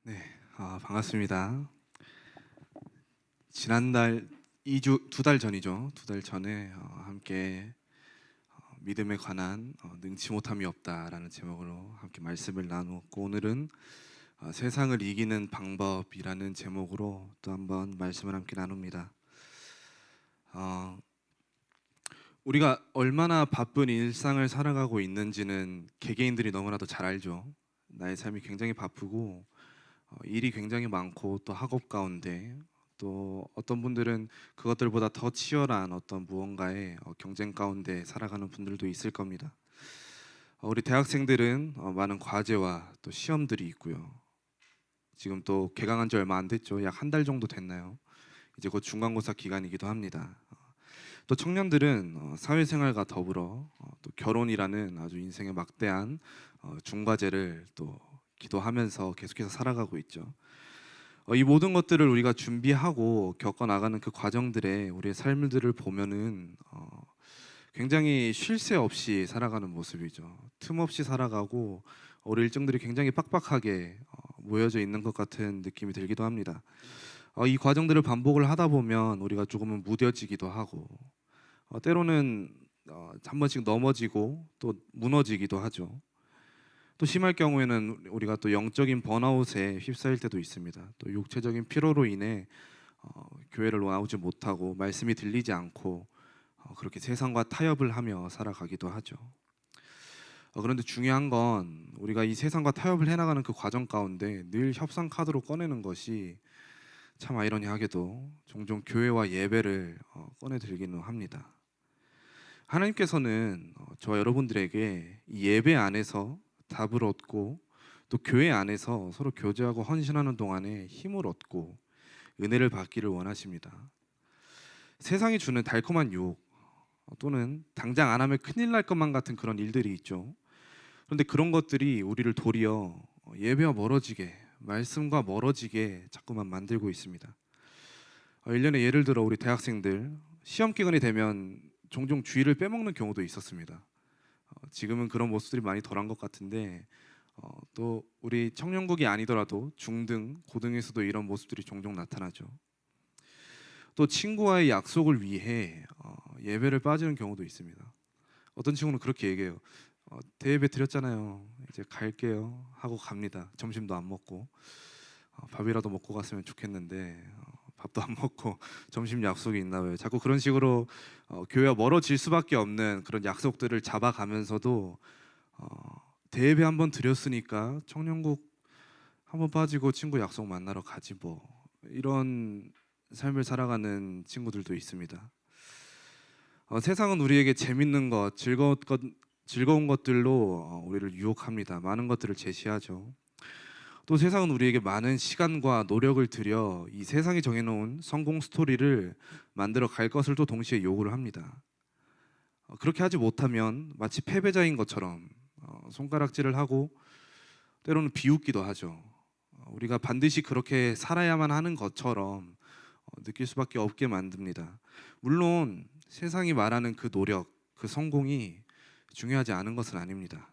네, 반갑습니다. 지난달 2달 전이죠. 2달 전에 함께 믿음에 관한 능치 못함이 없다라는 제목으로 함께 말씀을 나누었고, 오늘은 세상을 이기는 방법이라는 제목으로 또 한번 말씀을 함께 나눕니다. 어, 우리가 얼마나 바쁜 일상을 살아가고 있는지는 개개인들이 너무나도 잘 알죠. 나의 삶이 굉장히 바쁘고 일이 굉장히 많고 또 학업 가운데 또 어떤 분들은 그것들보다 더 치열한 어떤 무언가의 경쟁 가운데 살아가는 분들도 있을 겁니다. 우리 대학생들은 많은 과제와 또 시험들이 있고요. 지금 또 개강한 지 얼마 안 됐죠. 약 한 달 정도 됐나요? 이제 곧 중간고사 기간이기도 합니다. 또 청년들은 사회생활과 더불어 또 결혼이라는 아주 인생의 막대한 중과제를 또 기도하면서 계속해서 살아가고 있죠. 이 모든 것들을 우리가 준비하고 겪어 나가는 그 과정들에 우리의 삶들을 보면은 굉장히 쉴 새 없이 살아가는 모습이죠. 틈 없이 살아가고 우리 일정들이 굉장히 빡빡하게 모여져 있는 것 같은 느낌이 들기도 합니다. 이 과정들을 반복을 하다 보면 우리가 조금은 무뎌지기도 하고 때로는 한 번씩 넘어지고 또 무너지기도 하죠. 또 심할 경우에는 우리가 또 영적인 번아웃에 휩싸일 때도 있습니다. 또 육체적인 피로로 인해 교회를 나오지 못하고 말씀이 들리지 않고 그렇게 세상과 타협을 하며 살아가기도 하죠. 그런데 중요한 건 우리가 이 세상과 타협을 해나가는 그 과정 가운데 늘 협상 카드로 꺼내는 것이 참 아이러니하게도 종종 교회와 예배를 꺼내 들기는 합니다. 하나님께서는 저와 여러분들에게 이 예배 안에서 답을 얻고 또 교회 안에서 서로 교제하고 헌신하는 동안에 힘을 얻고 은혜를 받기를 원하십니다. 세상이 주는 달콤한 유혹 또는 당장 안 하면 큰일 날 것만 같은 그런 일들이 있죠. 그런데 그런 것들이 우리를 도리어 예배와 멀어지게, 말씀과 멀어지게 자꾸만 만들고 있습니다. 1년에 예를 들어 우리 대학생들 시험 기간이 되면 종종 주일을 빼먹는 경우도 있었습니다. 지금은 그런 모습들이 많이 덜한 것 같은데 또 우리 청년국이 아니더라도 중등, 고등에서도 이런 모습들이 종종 나타나죠. 또 친구와의 약속을 위해 예배를 빠지는 경우도 있습니다. 어떤 친구는 그렇게 얘기해요. 대예배 드렸잖아요. 이제 갈게요 하고 갑니다. 점심도 안 먹고 밥이라도 먹고 갔으면 좋겠는데 밥도 안 먹고 점심 약속이 있나 봐요. 자꾸 그런 식으로 교회와 멀어질 수밖에 없는 그런 약속들을 잡아가면서도 대예배 한번 드렸으니까 청년국 한번 빠지고 친구 약속 만나러 가지 뭐, 이런 삶을 살아가는 친구들도 있습니다. 세상은 우리에게 재밌는 것, 즐거운 것들로 우리를 유혹합니다. 많은 것들을 제시하죠. 또 세상은 우리에게 많은 시간과 노력을 들여 이 세상이 정해놓은 성공 스토리를 만들어 갈 것을 또 동시에 요구를 합니다. 그렇게 하지 못하면 마치 패배자인 것처럼 손가락질을 하고 때로는 비웃기도 하죠. 우리가 반드시 그렇게 살아야만 하는 것처럼 느낄 수밖에 없게 만듭니다. 물론 세상이 말하는 그 노력, 그 성공이 중요하지 않은 것은 아닙니다.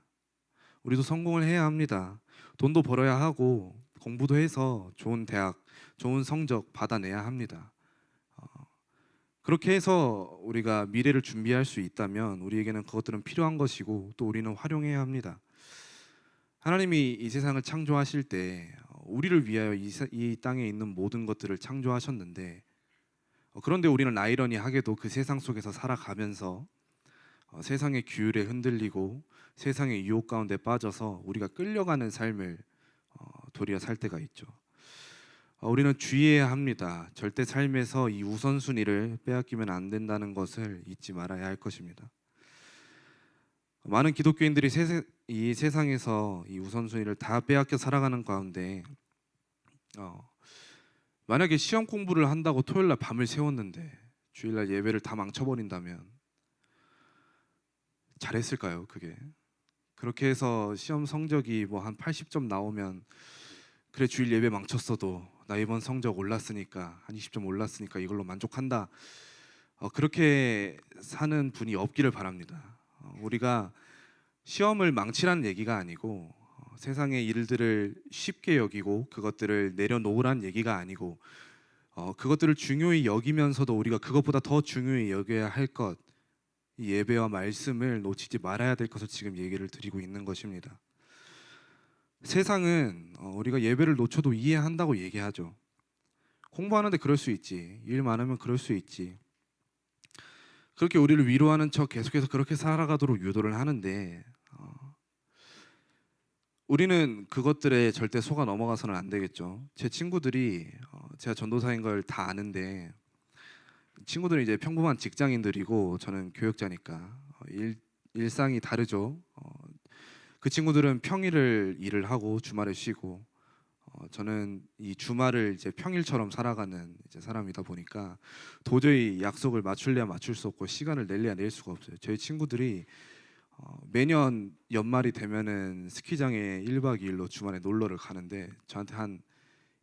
우리도 성공을 해야 합니다. 돈도 벌어야 하고 공부도 해서 좋은 대학, 좋은 성적 받아내야 합니다. 그렇게 해서 우리가 미래를 준비할 수 있다면 우리에게는 그것들은 필요한 것이고 또 우리는 활용해야 합니다. 하나님이 이 세상을 창조하실 때 우리를 위하여 이 땅에 있는 모든 것들을 창조하셨는데, 그런데 우리는 아이러니하게도 그 세상 속에서 살아가면서 세상의 규율에 흔들리고 세상의 유혹 가운데 빠져서 우리가 끌려가는 삶을 도리어 살 때가 있죠. 우리는 주의해야 합니다. 절대 삶에서 이 우선순위를 빼앗기면 안 된다는 것을 잊지 말아야 할 것입니다. 많은 기독교인들이 이 세상에서 이 우선순위를 다 빼앗겨 살아가는 가운데 만약에 시험 공부를 한다고 토요일날 밤을 새웠는데 주일날 예배를 다 망쳐버린다면 잘했을까요? 그게 그렇게 해서 시험 성적이 뭐 한 80점 나오면 그래, 주일 예배 망쳤어도 나 이번 성적 올랐으니까 한 20점 올랐으니까 이걸로 만족한다, 그렇게 사는 분이 없기를 바랍니다. 우리가 시험을 망치라는 얘기가 아니고 세상의 일들을 쉽게 여기고 그것들을 내려놓으란 얘기가 아니고 그것들을 중요히 여기면서도 우리가 그것보다 더 중요히 여겨야 할 것, 이 예배와 말씀을 놓치지 말아야 될 것을 지금 얘기를 드리고 있는 것입니다. 세상은 우리가 예배를 놓쳐도 이해한다고 얘기하죠. 공부하는데 그럴 수 있지, 일 많으면 그럴 수 있지, 그렇게 우리를 위로하는 척 계속해서 그렇게 살아가도록 유도를 하는데 우리는 그것들에 절대 속아 넘어가서는 안 되겠죠. 제 친구들이 제가 전도사인 걸 다 아는데, 친구들은 이제 평범한 직장인들이고 저는 교역자니까 일상이 다르죠. 그 친구들은 평일을 일을 하고 주말에 쉬고, 저는 이 주말을 이제 평일처럼 살아가는 이제 사람이다 보니까 도저히 약속을 맞출래야 맞출 수 없고 시간을 낼래야 낼 수가 없어요. 저희 친구들이 매년 연말이 되면은 스키장에 1박 2일로 주말에 놀러를 가는데 저한테 한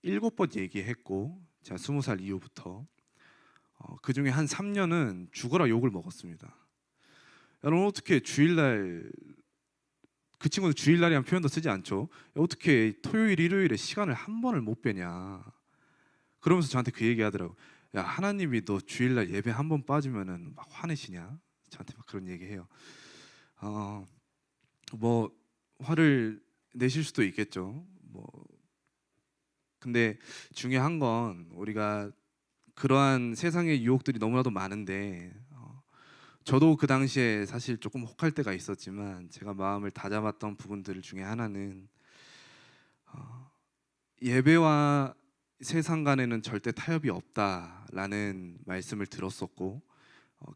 7번 얘기했고, 제가 20살 이후부터 그 중에 한 3년은 죽어라 욕을 먹었습니다. 여러분, 어떻게 주일날, 그 친구는 주일날이란 표현도 쓰지 않죠. 어떻게 토요일 일요일에 시간을 한 번을 못 빼냐, 그러면서 저한테 그 얘기 하더라고. 야, 하나님이 너 주일날 예배 한 번 빠지면은 막 화내시냐, 저한테 막 그런 얘기해요. 뭐 화를 내실 수도 있겠죠. 뭐 근데 중요한 건 우리가 그러한 세상의 유혹들이 너무나도 많은데, 저도 그 당시에 사실 조금 혹할 때가 있었지만 제가 마음을 다잡았던 부분들 중에 하나는 예배와 세상 간에는 절대 타협이 없다라는 말씀을 들었었고,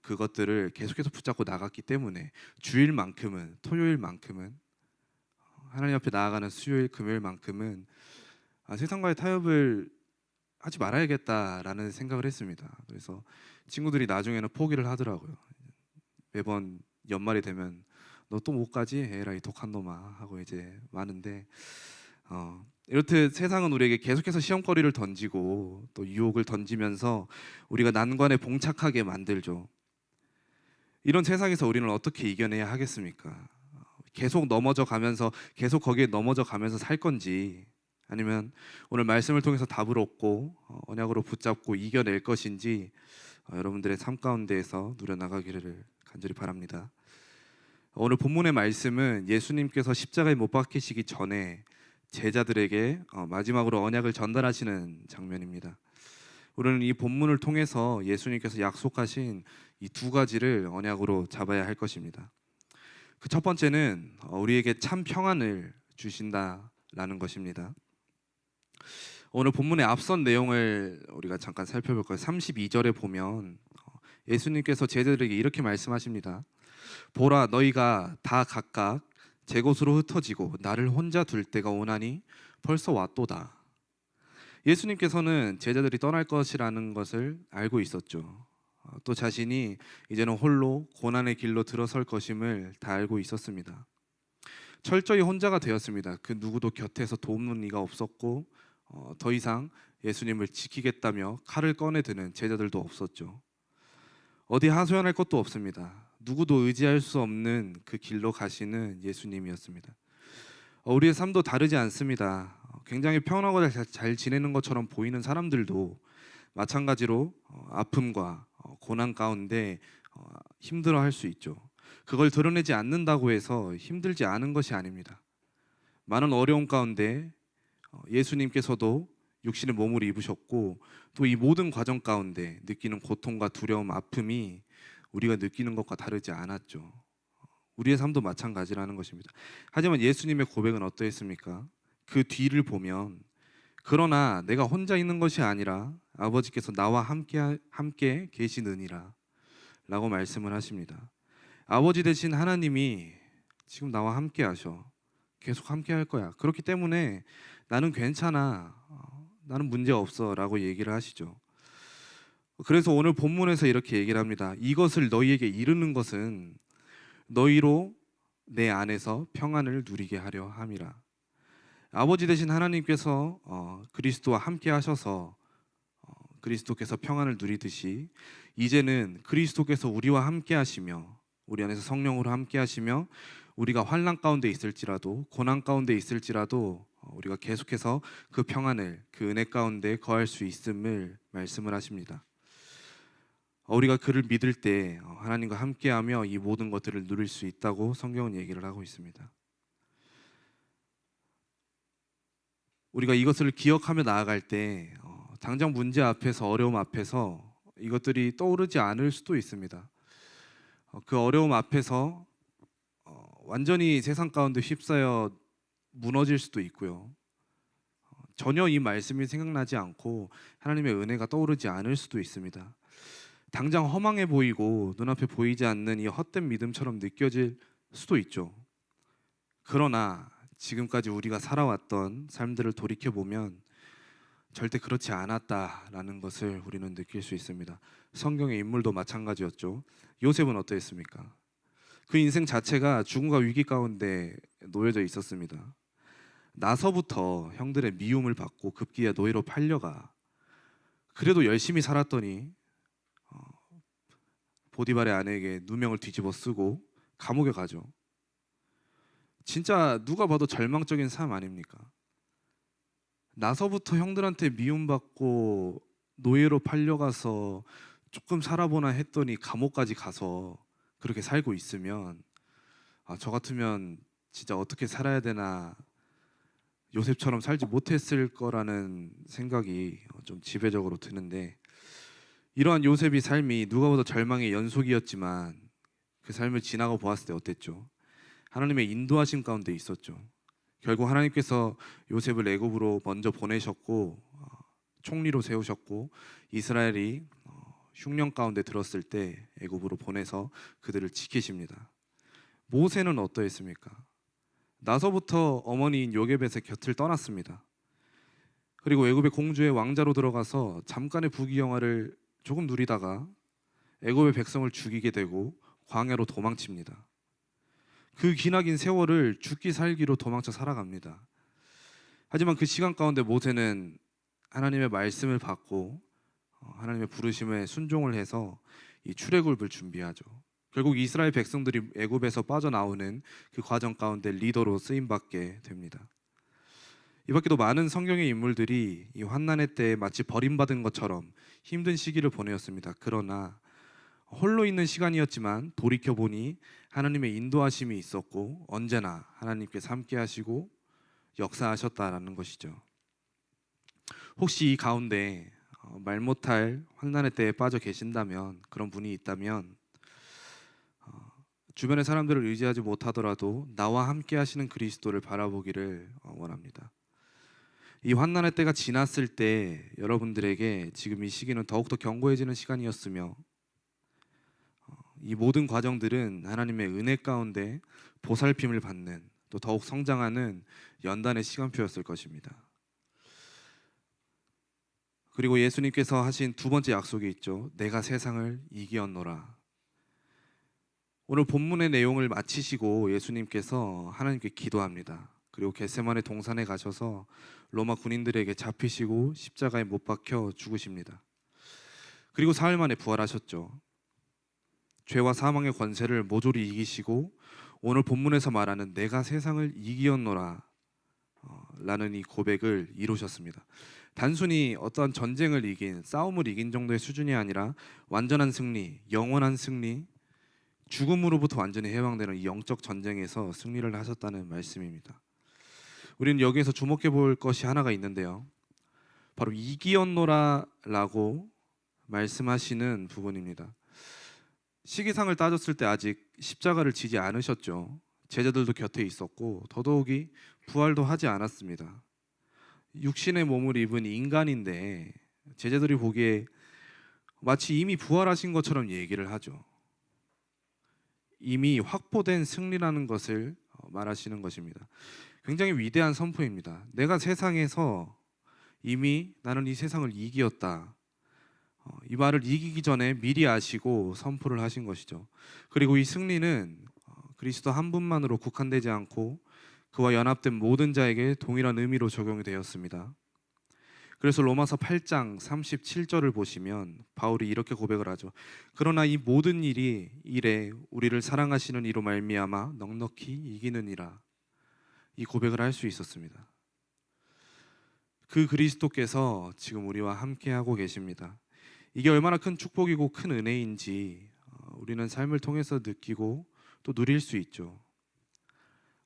그것들을 계속해서 붙잡고 나갔기 때문에 주일만큼은, 토요일만큼은, 하나님 앞에 나아가는 수요일 금요일만큼은 세상과의 타협을 하지 말아야겠다라는 생각을 했습니다. 그래서 친구들이 나중에는 포기를 하더라고요. 매번 연말이 되면 너 또 못 가지? 에라이 독한 놈아 하고 이제 많은데, 이렇듯 세상은 우리에게 계속해서 시험거리를 던지고 또 유혹을 던지면서 우리가 난관에 봉착하게 만들죠. 이런 세상에서 우리는 어떻게 이겨내야 하겠습니까? 계속 넘어져 가면서, 계속 거기에 넘어져 가면서 살 건지, 아니면 오늘 말씀을 통해서 답을 얻고 언약으로 붙잡고 이겨낼 것인지, 여러분들의 삶 가운데에서 누려나가기를 간절히 바랍니다. 오늘 본문의 말씀은 예수님께서 십자가에 못 박히시기 전에 제자들에게 마지막으로 언약을 전달하시는 장면입니다. 우리는 이 본문을 통해서 예수님께서 약속하신 이 두 가지를 언약으로 잡아야 할 것입니다. 그 첫 번째는 우리에게 참 평안을 주신다라는 것입니다. 오늘 본문의 앞선 내용을 우리가 잠깐 살펴볼 거예요. 32절에 보면 예수님께서 제자들에게 이렇게 말씀하십니다. 보라, 너희가 다 각각 제 곳으로 흩어지고 나를 혼자 둘 때가 오나니 벌써 왔도다. 예수님께서는 제자들이 떠날 것이라는 것을 알고 있었죠. 또 자신이 이제는 홀로 고난의 길로 들어설 것임을 다 알고 있었습니다. 철저히 혼자가 되었습니다. 그 누구도 곁에서 돕는 이가 없었고, 더 이상 예수님을 지키겠다며 칼을 꺼내드는 제자들도 없었죠. 어디 하소연할 것도 없습니다. 누구도 의지할 수 없는 그 길로 가시는 예수님이었습니다. 우리의 삶도 다르지 않습니다. 굉장히 평안하고 잘 지내는 것처럼 보이는 사람들도 마찬가지로 아픔과 고난 가운데 힘들어할 수 있죠. 그걸 드러내지 않는다고 해서 힘들지 않은 것이 아닙니다. 많은 어려움 가운데 예수님께서도 육신의 몸을 입으셨고, 또 이 모든 과정 가운데 느끼는 고통과 두려움, 아픔이 우리가 느끼는 것과 다르지 않았죠. 우리의 삶도 마찬가지라는 것입니다. 하지만 예수님의 고백은 어떠했습니까? 그 뒤를 보면, 그러나 내가 혼자 있는 것이 아니라 아버지께서 나와 함께 계시느니라 라고 말씀을 하십니다. 아버지 되신 하나님이 지금 나와 함께 하셔. 계속 함께 할 거야. 그렇기 때문에 나는 괜찮아, 나는 문제 없어 라고 얘기를 하시죠. 그래서 오늘 본문에서 이렇게 얘기를 합니다. 이것을 너희에게 이르는 것은 너희로 내 안에서 평안을 누리게 하려 함이라. 아버지 되신 하나님께서 그리스도와 함께 하셔서 그리스도께서 평안을 누리듯이, 이제는 그리스도께서 우리와 함께 하시며 우리 안에서 성령으로 함께 하시며 우리가 환난 가운데 있을지라도 고난 가운데 있을지라도 우리가 계속해서 그 평안을 그 은혜 가운데 거할 수 있음을 말씀을 하십니다. 우리가 그를 믿을 때 하나님과 함께하며 이 모든 것들을 누릴 수 있다고 성경은 얘기를 하고 있습니다. 우리가 이것을 기억하며 나아갈 때 당장 문제 앞에서 어려움 앞에서 이것들이 떠오르지 않을 수도 있습니다. 그 어려움 앞에서 완전히 세상 가운데 휩싸여 무너질 수도 있고요. 전혀 이 말씀이 생각나지 않고 하나님의 은혜가 떠오르지 않을 수도 있습니다. 당장 허망해 보이고 눈앞에 보이지 않는 이 헛된 믿음처럼 느껴질 수도 있죠. 그러나 지금까지 우리가 살아왔던 삶들을 돌이켜보면 절대 그렇지 않았다라는 것을 우리는 느낄 수 있습니다. 성경의 인물도 마찬가지였죠. 요셉은 어떠했습니까? 그 인생 자체가 죽음과 위기 가운데 놓여져 있었습니다. 나서부터 형들의 미움을 받고 급기야 노예로 팔려가. 그래도 열심히 살았더니 보디발의 아내에게 누명을 뒤집어 쓰고 감옥에 가죠. 진짜 누가 봐도 절망적인 삶 아닙니까? 나서부터 형들한테 미움받고 노예로 팔려가서 조금 살아보나 했더니 감옥까지 가서 그렇게 살고 있으면 저 같으면 진짜 어떻게 살아야 되나, 요셉처럼 살지 못했을 거라는 생각이 좀 지배적으로 드는데, 이러한 요셉의 삶이 누가 봐도 절망의 연속이었지만 그 삶을 지나고 보았을 때 어땠죠? 하나님의 인도하심 가운데 있었죠. 결국 하나님께서 요셉을 애굽으로 먼저 보내셨고 총리로 세우셨고, 이스라엘이 흉년 가운데 들었을 때 애굽으로 보내서 그들을 지키십니다. 모세는 어떠했습니까? 나서부터 어머니인 요게벳의 곁을 떠났습니다. 그리고 애굽의 공주의 왕자로 들어가서 잠깐의 부귀영화를 조금 누리다가 애굽의 백성을 죽이게 되고 광야로 도망칩니다. 그 기나긴 세월을 죽기 살기로 도망쳐 살아갑니다. 하지만 그 시간 가운데 모세는 하나님의 말씀을 받고 하나님의 부르심에 순종을 해서 이 출애굽을 준비하죠. 결국 이스라엘 백성들이 애굽에서 빠져나오는 그 과정 가운데 리더로 쓰임받게 됩니다. 이 밖에도 많은 성경의 인물들이 이 환난의 때에 마치 버림받은 것처럼 힘든 시기를 보내었습니다. 그러나 홀로 있는 시간이었지만 돌이켜보니 하나님의 인도하심이 있었고 언제나 하나님께서 함께 하시고 역사하셨다라는 것이죠. 혹시 이 가운데 말 못할 환난의 때에 빠져 계신다면, 그런 분이 있다면 주변의 사람들을 의지하지 못하더라도 나와 함께 하시는 그리스도를 바라보기를 원합니다. 이 환난의 때가 지났을 때 여러분들에게 지금 이 시기는 더욱더 견고해지는 시간이었으며, 이 모든 과정들은 하나님의 은혜 가운데 보살핌을 받는, 또 더욱 성장하는 연단의 시간표였을 것입니다. 그리고 예수님께서 하신 두 번째 약속이 있죠. 내가 세상을 이기었노라. 오늘 본문의 내용을 마치시고 예수님께서 하나님께 기도합니다. 그리고 겟세마네 동산에 가셔서 로마 군인들에게 잡히시고 십자가에 못 박혀 죽으십니다. 그리고 사흘 만에 부활하셨죠. 죄와 사망의 권세를 모조리 이기시고 오늘 본문에서 말하는 내가 세상을 이기었노라 라는 이 고백을 이루셨습니다. 단순히 어떠한 전쟁을 이긴, 싸움을 이긴 정도의 수준이 아니라 완전한 승리, 영원한 승리, 죽음으로부터 완전히 해방되는 이 영적 전쟁에서 승리를 하셨다는 말씀입니다. 우리는 여기에서 주목해 볼 것이 하나가 있는데요, 바로 이기었노라라고 말씀하시는 부분입니다. 시기상을 따졌을 때 아직 십자가를 지지 않으셨죠. 제자들도 곁에 있었고 더더욱이 부활도 하지 않았습니다. 육신의 몸을 입은 인간인데 제자들이 보기에 마치 이미 부활하신 것처럼 얘기를 하죠. 이미 확보된 승리라는 것을 말하시는 것입니다. 굉장히 위대한 선포입니다. 내가 세상에서 이미 나는 이 세상을 이기었다. 이 말을 이기기 전에 미리 아시고 선포를 하신 것이죠. 그리고 이 승리는 그리스도 한 분만으로 국한되지 않고 그와 연합된 모든 자에게 동일한 의미로 적용이 되었습니다. 그래서 로마서 8장 37절을 보시면 바울이 이렇게 고백을 하죠. 그러나 이 모든 일에 우리를 사랑하시는 이로 말미암아 넉넉히 이기느니라. 이 고백을 할 수 있었습니다. 그 그리스도께서 지금 우리와 함께하고 계십니다. 이게 얼마나 큰 축복이고 큰 은혜인지 우리는 삶을 통해서 느끼고 또 누릴 수 있죠.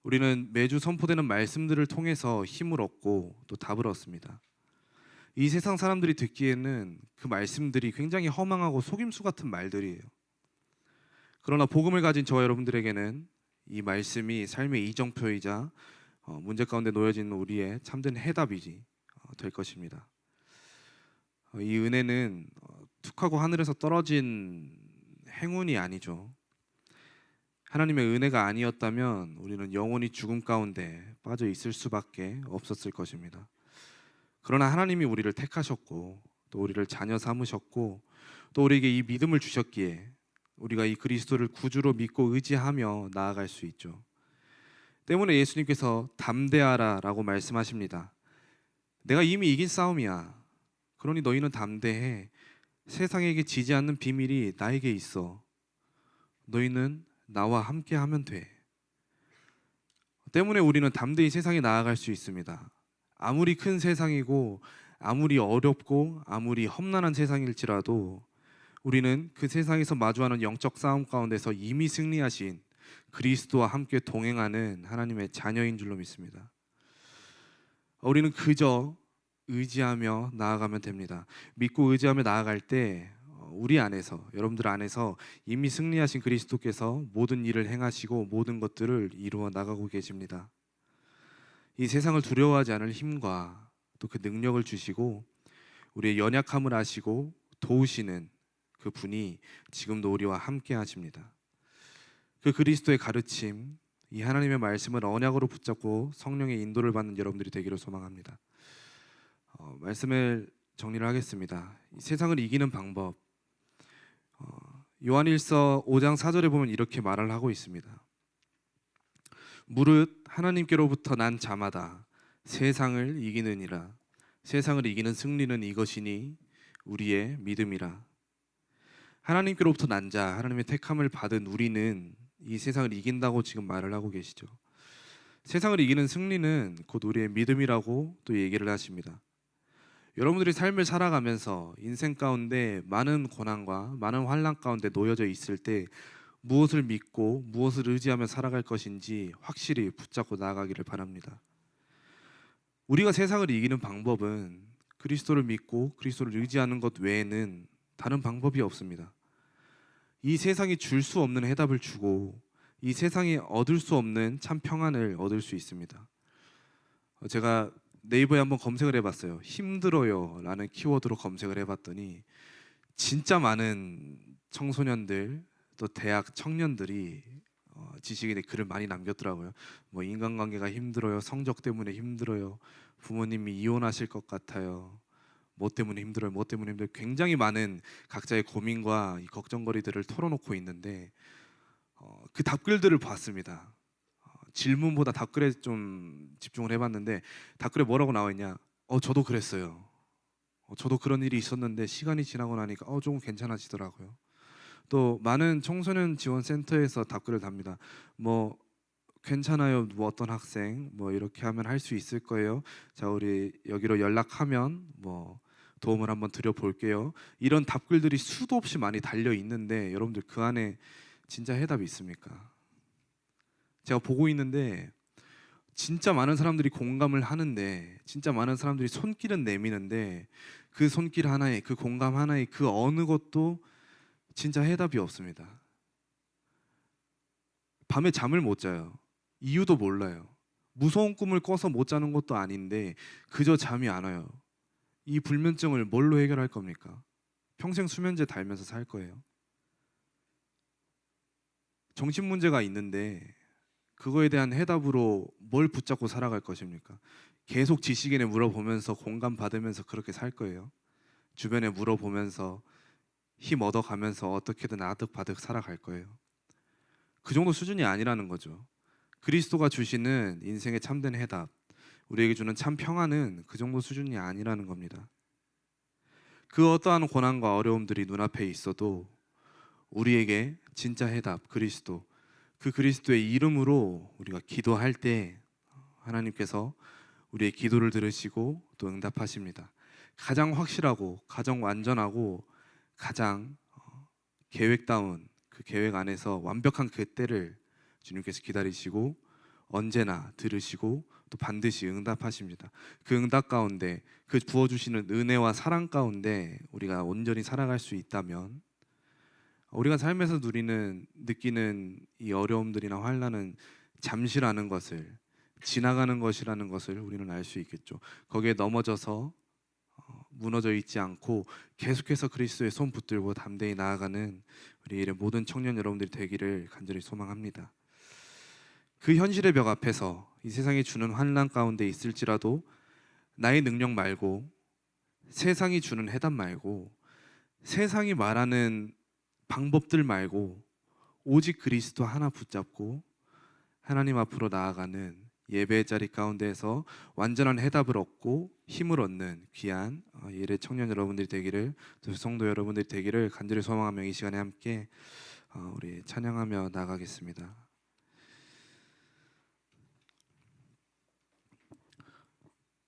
우리는 매주 선포되는 말씀들을 통해서 힘을 얻고 또 답을 얻습니다. 이 세상 사람들이 듣기에는 그 말씀들이 굉장히 허망하고 속임수 같은 말들이에요. 그러나 복음을 가진 저와 여러분들에게는 이 말씀이 삶의 이정표이자 문제 가운데 놓여진 우리의 참된 해답이지 될 것입니다. 이 은혜는 툭하고 하늘에서 떨어진 행운이 아니죠. 하나님의 은혜가 아니었다면 우리는 영원히 죽음 가운데 빠져 있을 수밖에 없었을 것입니다. 그러나 하나님이 우리를 택하셨고 또 우리를 자녀 삼으셨고 또 우리에게 이 믿음을 주셨기에 우리가 이 그리스도를 구주로 믿고 의지하며 나아갈 수 있죠. 때문에 예수님께서 담대하라라고 말씀하십니다. 내가 이미 이긴 싸움이야. 그러니 너희는 담대해. 세상에게 지지 않는 비밀이 나에게 있어. 너희는 나와 함께 하면 돼. 때문에 우리는 담대히 세상에 나아갈 수 있습니다. 아무리 큰 세상이고 아무리 어렵고 아무리 험난한 세상일지라도 우리는 그 세상에서 마주하는 영적 싸움 가운데서 이미 승리하신 그리스도와 함께 동행하는 하나님의 자녀인 줄로 믿습니다. 우리는 그저 의지하며 나아가면 됩니다. 믿고 의지하며 나아갈 때 우리 안에서, 여러분들 안에서 이미 승리하신 그리스도께서 모든 일을 행하시고 모든 것들을 이루어 나가고 계십니다. 이 세상을 두려워하지 않을 힘과 또 그 능력을 주시고 우리의 연약함을 아시고 도우시는 그 분이 지금도 우리와 함께 하십니다. 그 그리스도의 가르침, 이 하나님의 말씀을 언약으로 붙잡고 성령의 인도를 받는 여러분들이 되기를 소망합니다. 말씀을 정리를 하겠습니다. 이 세상을 이기는 방법, 요한일서 5장 4절에 보면 이렇게 말을 하고 있습니다. 무릇 하나님께로부터 난 자마다 세상을 이기느니라. 세상을 이기는 승리는 이것이니 우리의 믿음이라. 하나님께로부터 난 자, 하나님의 택함을 받은 우리는 이 세상을 이긴다고 지금 말을 하고 계시죠. 세상을 이기는 승리는 곧 우리의 믿음이라고 또 얘기를 하십니다. 여러분들이 삶을 살아가면서 인생 가운데 많은 고난과 많은 환난 가운데 놓여져 있을 때 무엇을 믿고 무엇을 의지하며 살아갈 것인지 확실히 붙잡고 나아가기를 바랍니다. 우리가 세상을 이기는 방법은 그리스도를 믿고 그리스도를 의지하는 것 외에는 다른 방법이 없습니다. 이 세상이 줄 수 없는 해답을 주고 이 세상이 얻을 수 없는 참 평안을 얻을 수 있습니다. 제가 네이버에 한번 검색을 해봤어요. 힘들어요 라는 키워드로 검색을 해봤더니 진짜 많은 청소년들 또 대학 청년들이 지식인의 글을 많이 남겼더라고요. 뭐 인간관계가 힘들어요, 성적 때문에 힘들어요, 부모님이 이혼하실 것 같아요, 뭐 때문에 힘들어요, 뭐 때문에 힘들어요. 굉장히 많은 각자의 고민과 이 걱정거리들을 털어놓고 있는데 그 답글들을 봤습니다. 질문보다 답글에 좀 집중을 해봤는데 답글에 뭐라고 나와 있냐? 저도 그랬어요. 저도 그런 일이 있었는데 시간이 지나고 나니까 조금 괜찮아지더라고요. 또 많은 청소년 지원 센터에서 답글을 답니다. 뭐 괜찮아요. 뭐 어떤 학생 뭐 이렇게 하면 할 수 있을 거예요. 자, 우리 여기로 연락하면 뭐 도움을 한번 드려 볼게요. 이런 답글들이 수도 없이 많이 달려 있는데 여러분들 그 안에 진짜 해답이 있습니까? 제가 보고 있는데 진짜 많은 사람들이 공감을 하는데 진짜 많은 사람들이 손길은 내미는데 그 손길 하나에 그 공감 하나에 그 어느 것도 진짜 해답이 없습니다. 밤에 잠을 못 자요. 이유도 몰라요. 무서운 꿈을 꿔서 못 자는 것도 아닌데 그저 잠이 안 와요. 이 불면증을 뭘로 해결할 겁니까? 평생 수면제 달면서 살 거예요. 정신 문제가 있는데 그거에 대한 해답으로 뭘 붙잡고 살아갈 것입니까? 계속 지식인에 물어보면서 공감 받으면서 그렇게 살 거예요. 주변에 물어보면서 힘 얻어가면서 어떻게든 아득바득 살아갈 거예요. 그 정도 수준이 아니라는 거죠. 그리스도가 주시는 인생의 참된 해답, 우리에게 주는 참 평안은 그 정도 수준이 아니라는 겁니다. 그 어떠한 고난과 어려움들이 눈앞에 있어도 우리에게 진짜 해답 그리스도, 그 그리스도의 이름으로 우리가 기도할 때 하나님께서 우리의 기도를 들으시고 또 응답하십니다. 가장 확실하고 가장 완전하고 가장 계획다운 그 계획 안에서 완벽한 그 때를 주님께서 기다리시고 언제나 들으시고 또 반드시 응답하십니다. 그 응답 가운데, 그 부어주시는 은혜와 사랑 가운데 우리가 온전히 살아갈 수 있다면, 우리가 삶에서 느끼는 이 어려움들이나 환난은 잠시라는 것을, 지나가는 것이라는 것을 우리는 알 수 있겠죠. 거기에 넘어져서 무너져 있지 않고 계속해서 그리스도의 손 붙들고 담대히 나아가는 우리 모든 청년 여러분들이 되기를 간절히 소망합니다. 그 현실의 벽 앞에서 이 세상이 주는 환난 가운데 있을지라도 나의 능력 말고, 세상이 주는 해답 말고, 세상이 말하는 방법들 말고 오직 그리스도 하나 붙잡고 하나님 앞으로 나아가는 예배의 자리 가운데에서 완전한 해답을 얻고 힘을 얻는 귀한 예래 청년 여러분들이 되기를, 또 성도 여러분들이 되기를 간절히 소망하며 이 시간에 함께 우리 찬양하며 나가겠습니다.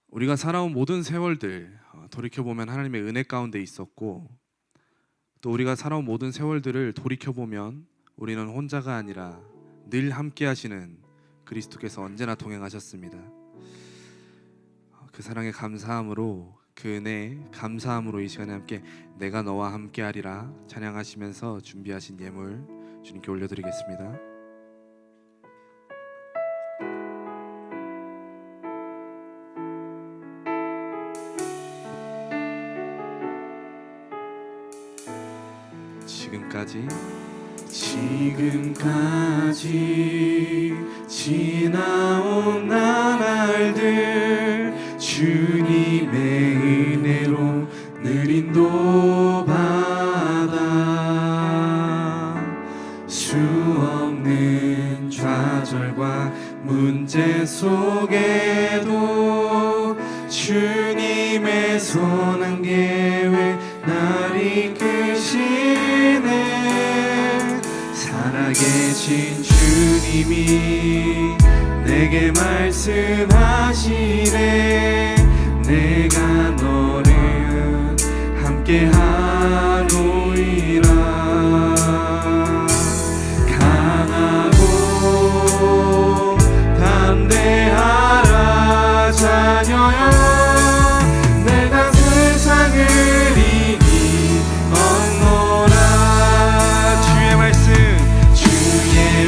우리가 살아온 모든 세월들 돌이켜보면 하나님의 은혜 가운데 있었고, 또 우리가 살아온 모든 세월들을 돌이켜보면 우리는 혼자가 아니라 늘 함께 하시는 그리스도께서 언제나 동행하셨습니다. 그 사랑에 감사함으로, 그 은혜에 감사함으로 이 시간에 함께 내가 너와 함께 하리라 찬양하시면서 준비하신 예물 주님께 올려드리겠습니다. 지금까지 지나온 나날들 주님의 은혜로 늘 인도받아 수없는 좌절과 문제 속에도 주님의 손 한 계획 날 이끄시네. 살아계신 주님이 내게 말씀하시네. 내가 너를 함께 하노이라. 강하고 담대하라 자녀여, 내가 세상을 이기 얻노라. 주의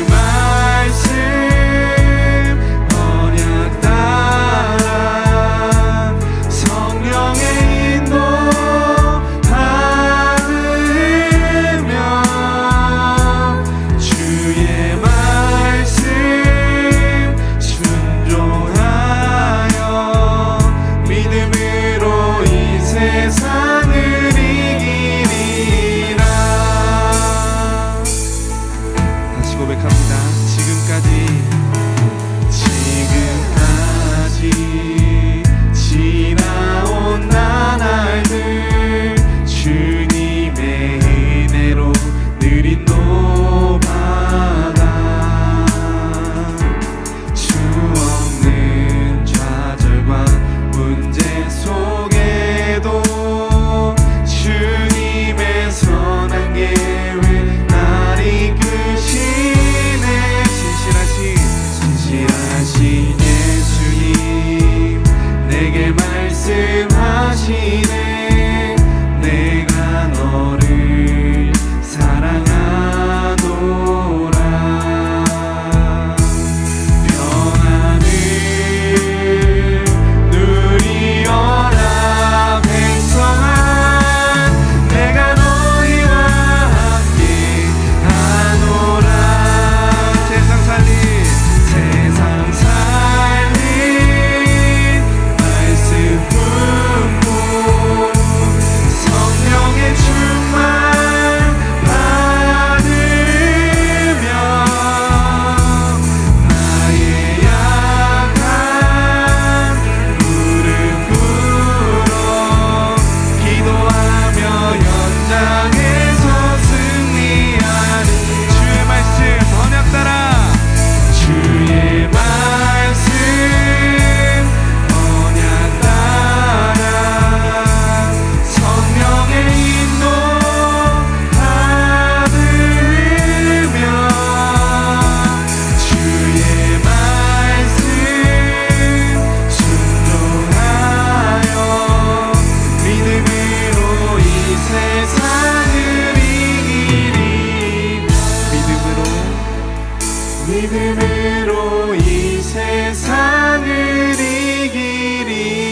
말씀 언약 따라 성령의 인도 받으며 주의 말씀 순종하여 믿음으로 이 세상을 이기리라. 다시 고백합니다. 지금까지 지나온 나날들 주님의 은혜로 늘 인도받아 수없는 좌절과 문제 속에도 힘으로 이 세상을 이기리라.